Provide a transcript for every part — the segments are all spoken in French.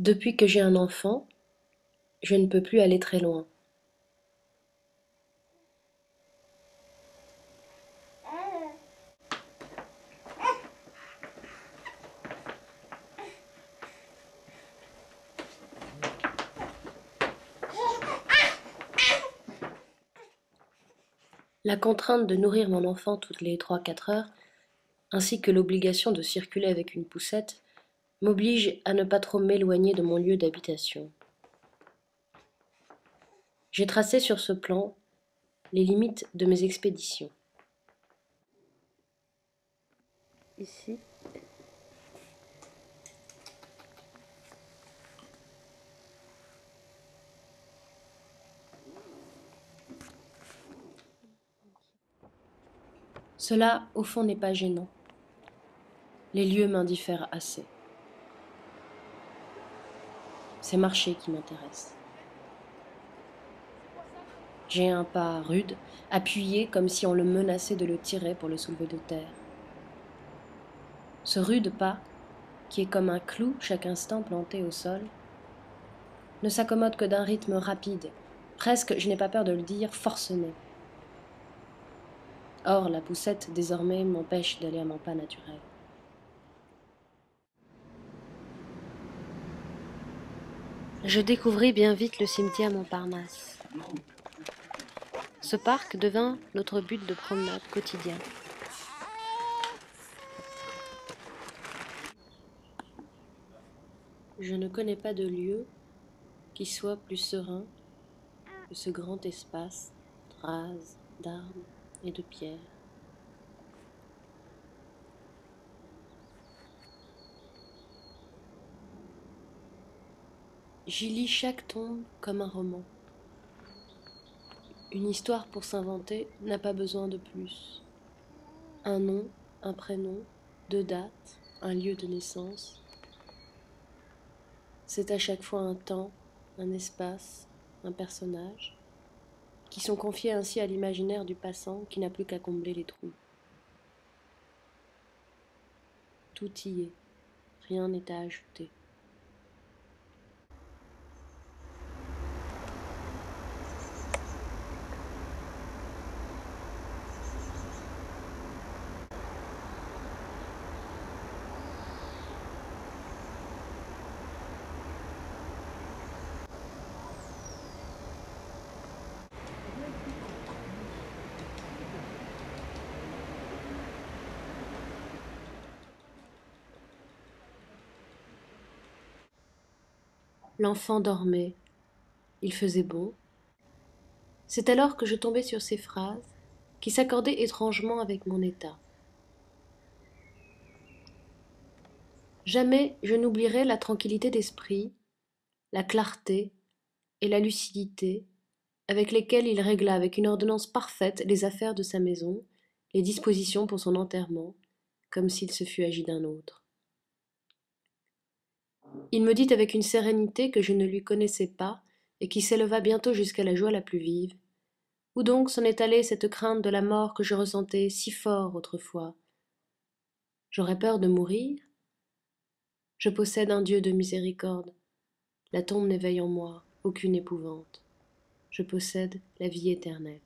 Depuis que j'ai un enfant, je ne peux plus aller très loin. La contrainte de nourrir mon enfant toutes les 3 4 heures, ainsi que l'obligation de circuler avec une poussette, m'oblige à ne pas trop m'éloigner de mon lieu d'habitation. J'ai tracé sur ce plan les limites de mes expéditions. Ici, cela, au fond, n'est pas gênant. Les lieux m'indiffèrent assez. C'est marcher qui m'intéresse. J'ai un pas rude, appuyé comme si on le menaçait de le tirer pour le soulever de terre. Ce rude pas, qui est comme un clou chaque instant planté au sol, ne s'accommode que d'un rythme rapide, presque, je n'ai pas peur de le dire, forcené. Or, la poussette, désormais, m'empêche d'aller à mon pas naturel. Je découvris bien vite le cimetière Montparnasse. Ce parc devint notre but de promenade quotidien. Je ne connais pas de lieu qui soit plus serein que ce grand espace rase d'arbres et de pierres. J'y lis chaque tombe comme un roman. Une histoire pour s'inventer n'a pas besoin de plus. Un nom, un prénom, 2 dates, un lieu de naissance. C'est à chaque fois un temps, un espace, un personnage, qui sont confiés ainsi à l'imaginaire du passant qui n'a plus qu'à combler les trous. Tout y est, rien n'est à ajouter. L'enfant dormait, il faisait beau. C'est alors que je tombais sur ces phrases qui s'accordaient étrangement avec mon état. Jamais je n'oublierai la tranquillité d'esprit, la clarté et la lucidité avec lesquelles il régla avec une ordonnance parfaite les affaires de sa maison, les dispositions pour son enterrement, comme s'il se fût agi d'un autre. Il me dit avec une sérénité que je ne lui connaissais pas et qui s'éleva bientôt jusqu'à la joie la plus vive: où donc s'en est allée cette crainte de la mort que je ressentais si fort autrefois? J'aurais peur de mourir? Je possède un Dieu de miséricorde. La tombe n'éveille en moi aucune épouvante. Je possède la vie éternelle.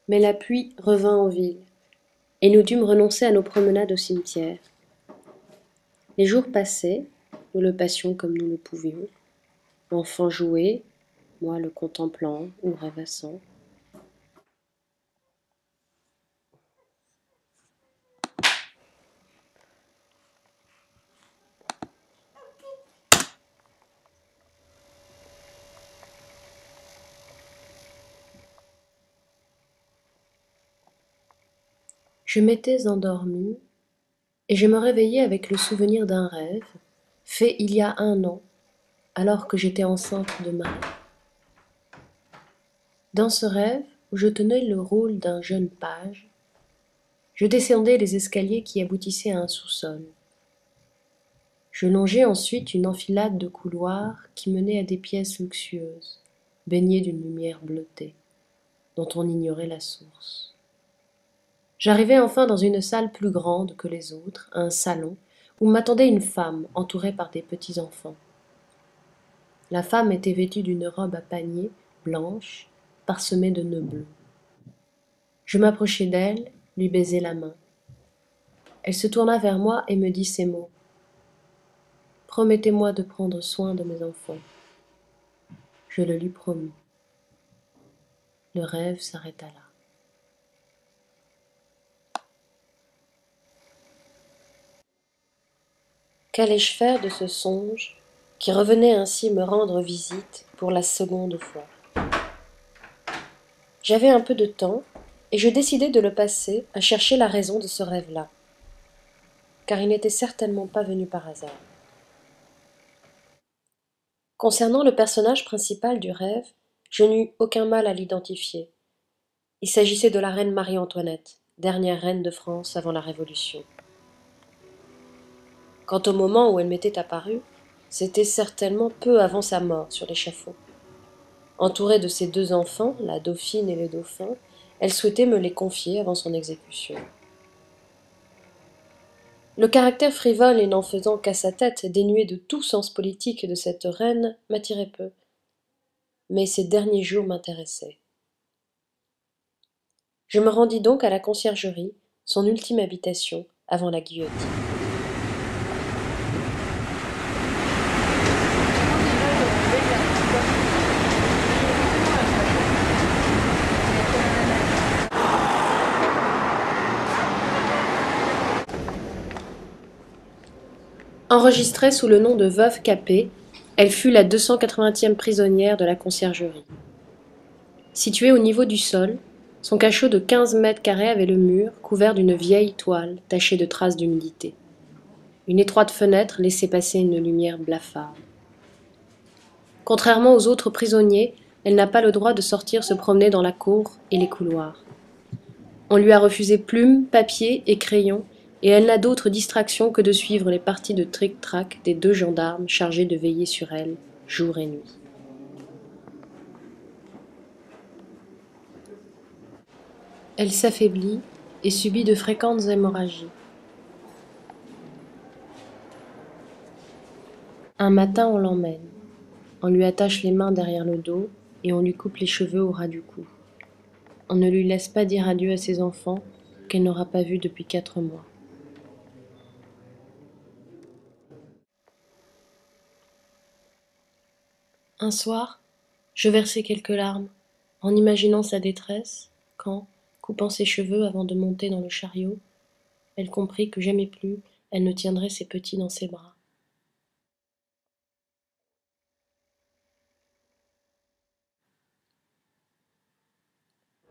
Mais la pluie revint en ville, et nous dûmes renoncer à nos promenades au cimetière. Les jours passaient, nous le passions comme nous le pouvions. L'enfant jouait, moi le contemplant ou rêvassant. Je m'étais endormie, et je me réveillais avec le souvenir d'un rêve, fait il y a 1 an, alors que j'étais enceinte de Marie. Dans ce rêve, où je tenais le rôle d'un jeune page, je descendais les escaliers qui aboutissaient à un sous-sol. Je longeais ensuite une enfilade de couloirs qui menaient à des pièces luxueuses, baignées d'une lumière bleutée, dont on ignorait la source. J'arrivai enfin dans une salle plus grande que les autres, un salon, où m'attendait une femme entourée par des petits enfants. La femme était vêtue d'une robe à panier, blanche, parsemée de nœuds bleus. Je m'approchai d'elle, lui baisai la main. Elle se tourna vers moi et me dit ces mots. Promettez-moi de prendre soin de mes enfants. Je le lui promis. Le rêve s'arrêta là. Qu'allais-je faire de ce songe qui revenait ainsi me rendre visite pour la seconde fois? J'avais un peu de temps et je décidai de le passer à chercher la raison de ce rêve-là, car il n'était certainement pas venu par hasard. Concernant le personnage principal du rêve, je n'eus aucun mal à l'identifier. Il s'agissait de la reine Marie-Antoinette, dernière reine de France avant la Révolution. Quant au moment où elle m'était apparue, c'était certainement peu avant sa mort sur l'échafaud. Entourée de ses deux enfants, la dauphine et le dauphin, elle souhaitait me les confier avant son exécution. Le caractère frivole et n'en faisant qu'à sa tête, dénué de tout sens politique de cette reine, m'attirait peu. Mais ses derniers jours m'intéressaient. Je me rendis donc à la conciergerie, son ultime habitation, avant la guillotine. Enregistrée sous le nom de Veuve Capet, elle fut la 280e prisonnière de la conciergerie. Située au niveau du sol, son cachot de 15 mètres carrés avait le mur couvert d'une vieille toile tachée de traces d'humidité. Une étroite fenêtre laissait passer une lumière blafarde. Contrairement aux autres prisonniers, elle n'a pas le droit de sortir se promener dans la cour et les couloirs. On lui a refusé plumes, papier et crayons, et elle n'a d'autre distraction que de suivre les parties de tric-trac des deux gendarmes chargés de veiller sur elle, jour et nuit. Elle s'affaiblit et subit de fréquentes hémorragies. Un matin, on l'emmène. On lui attache les mains derrière le dos et on lui coupe les cheveux au ras du cou. On ne lui laisse pas dire adieu à ses enfants qu'elle n'aura pas vus depuis 4 mois. Un soir, je versai quelques larmes, en imaginant sa détresse, quand, coupant ses cheveux avant de monter dans le chariot, elle comprit que jamais plus elle ne tiendrait ses petits dans ses bras.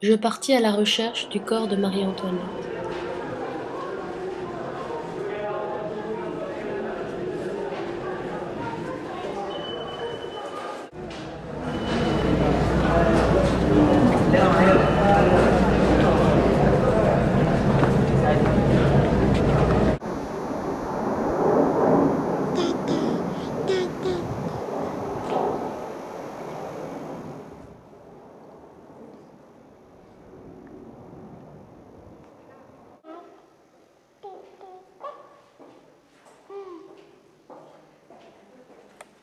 Je partis à la recherche du corps de Marie-Antoinette.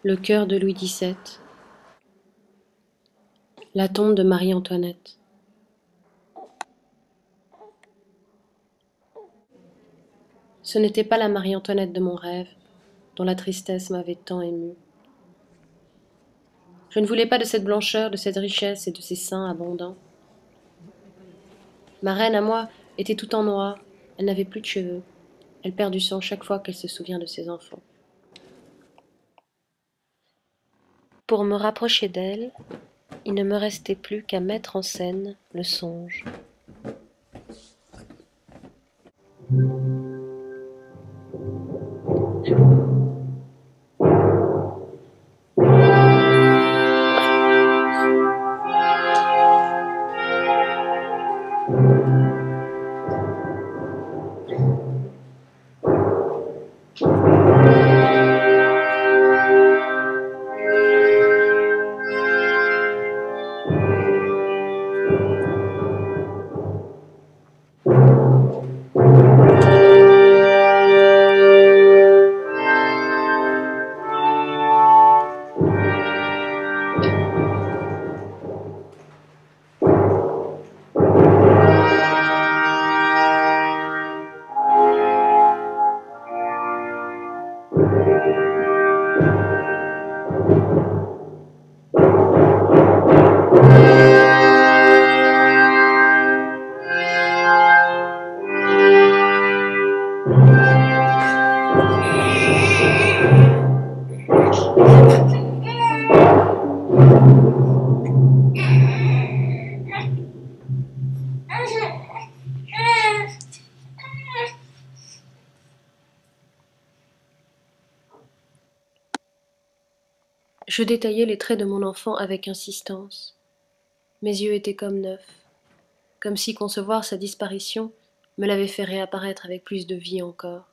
Le cœur de Louis XVII, la tombe de Marie-Antoinette. Ce n'était pas la Marie-Antoinette de mon rêve, dont la tristesse m'avait tant émue. Je ne voulais pas de cette blancheur, de cette richesse et de ces seins abondants. Ma reine à moi était tout en noir, elle n'avait plus de cheveux, elle perd du sang chaque fois qu'elle se souvient de ses enfants. Pour me rapprocher d'elle, il ne me restait plus qu'à mettre en scène le songe. Je détaillai les traits de mon enfant avec insistance. Mes yeux étaient comme neufs, comme si concevoir sa disparition me l'avait fait réapparaître avec plus de vie encore.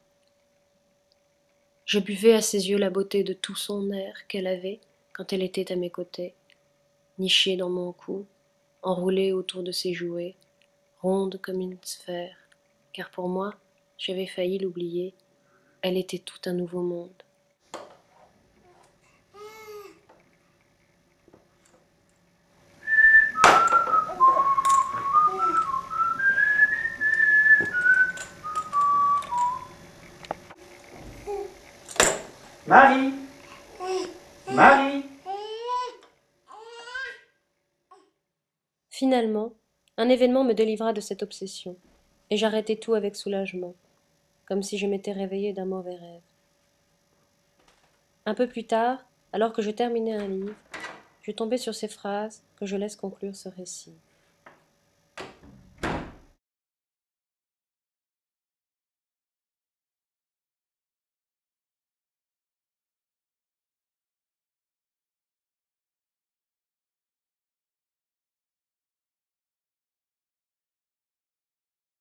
Je buvais à ses yeux la beauté de tout son air qu'elle avait quand elle était à mes côtés, nichée dans mon cou, enroulée autour de ses jouets, ronde comme une sphère, car pour moi, j'avais failli l'oublier, elle était tout un nouveau monde. Marie! Marie! Finalement, un événement me délivra de cette obsession, et j'arrêtai tout avec soulagement, comme si je m'étais réveillée d'un mauvais rêve. Un peu plus tard, alors que je terminais un livre, je tombai sur ces phrases que je laisse conclure ce récit.